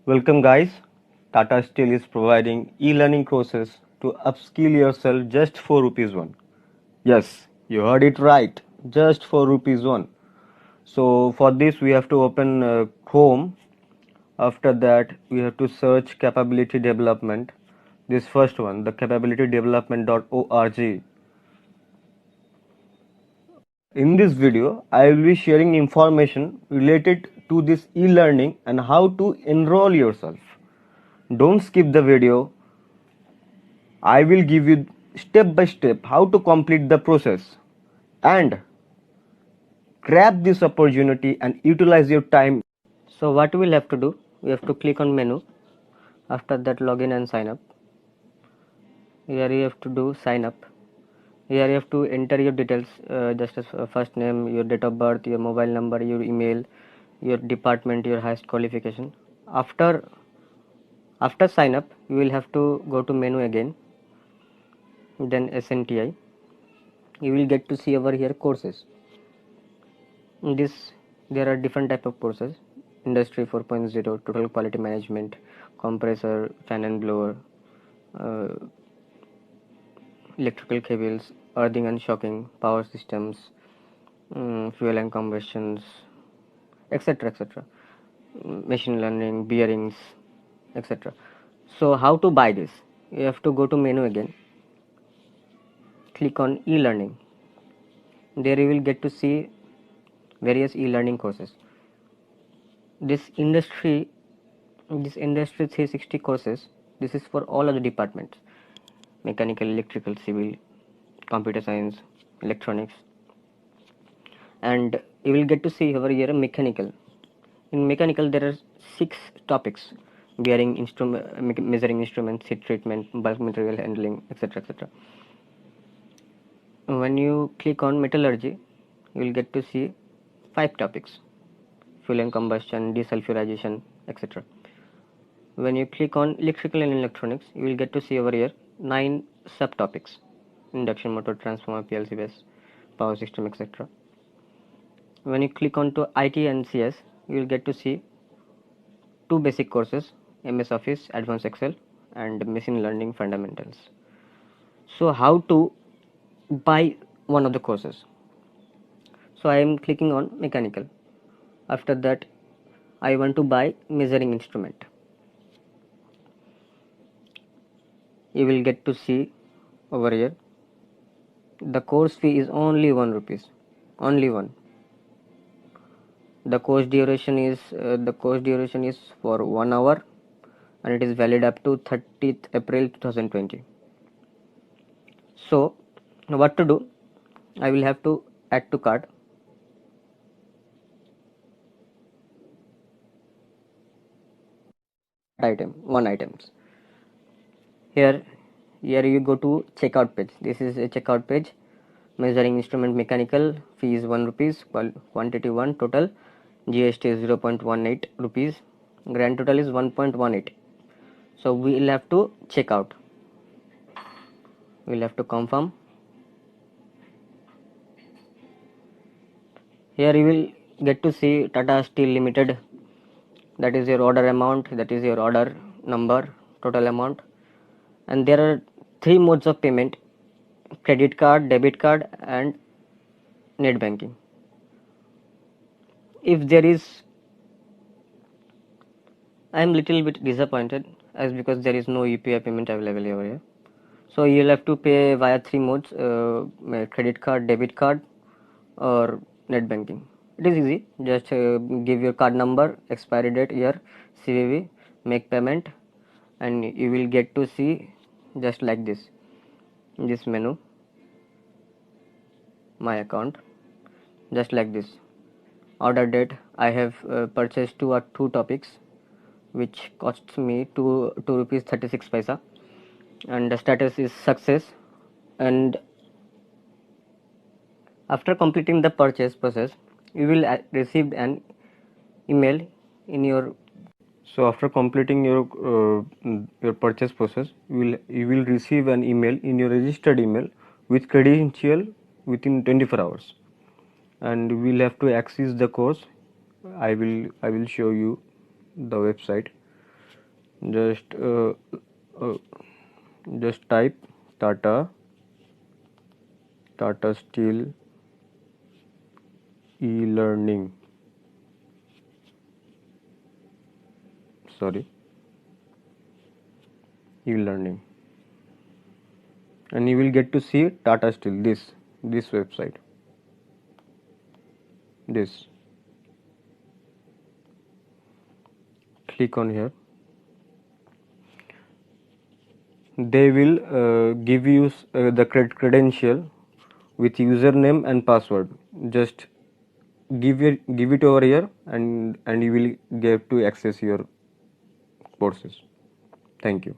Welcome guys. Tata Steel is providing e-learning courses to upskill yourself just for rupees 1. Yes, you heard it right. Just for rupees 1. So for this we have to open Chrome. After that we have to search capability development. This first one, the capabilitydevelopment.org. In this video, I will be sharing information related to this e-learning and how to enroll yourself. Don't skip the video. I will give you step by step how to complete the process and grab this opportunity and utilize your time. So what we'll have to do, we have to click on menu. After that, login and sign up. Here you have to do sign up. Here you have to enter your details, just as first name, your date of birth, your mobile number, your email, your department, your highest qualification. After sign up, you will have to go to menu again, then SNTI. You will get to see over here courses. In this there are different type of courses: industry 4.0, total quality management, compressor, fan and blower, uh, electrical cables, earthing and shocking, power systems, fuel and combustions, etc, etc, machine learning, bearings, etc. So how to buy this? You have to go to menu again, click on e-learning. There you will get to see various e-learning courses. This industry 360 courses, this is for all of the departments: mechanical, electrical, civil, computer science, electronics. And you will get to see over here mechanical. In mechanical there are 6 topics: bearing, instrument, measuring instruments, heat treatment, bulk material handling, etc, etc. When you click on metallurgy, you will get to see 5 topics: fuel and combustion, desulfurization, etc. When you click on electrical and electronics, you will get to see over here 9 subtopics: induction motor, transformer, PLC base, power system, etc. When you click on to IT and CS, you will get to see 2 basic courses: MS Office, Advanced Excel, and Machine Learning Fundamentals. So how to buy one of the courses? So I am clicking on mechanical. After that, I want to buy measuring instrument. You will get to see over here the course fee is only 1 rupees, only 1. The course duration is for 1 hour, and it is valid up to 30th April 2020. So what to do? I will have to add to cart. One items. Here you go to checkout page. This is a checkout page. Measuring instrument mechanical, fee is 1 rupees, quantity 1, total GST is 0.18 rupees, grand total is 1.18. So we will have to check out. We will have to confirm. Here you will get to see Tata Steel Limited. That is your order amount, that is your order number, total amount. And there are 3 modes of payment: credit card, debit card, and net banking. If there is, I am little bit disappointed, as because there is no UPI payment available over here. So you'll have to pay via 3 modes: credit card, debit card, or net banking. It is easy. Just give your card number, expiry date, year, CVV, make payment, and you will get to see just like this menu, my account, just like this. Order date, I have purchased 2 topics which costs me 2 rupees 36 paisa, and the status is success. And after completing the purchase process, you will receive an email in your. So after completing your purchase process, you will receive an email in your registered email with credential within 24 hours, and we will have to access the course. I will show you the website. just uh, just type Tata Steel e-learning, sorry, e-learning, and you will get to see Tata Steel, this website, this. Click on here. They will give you the credential with username and password. Just give it over here, and you will get to access your courses. Thank you.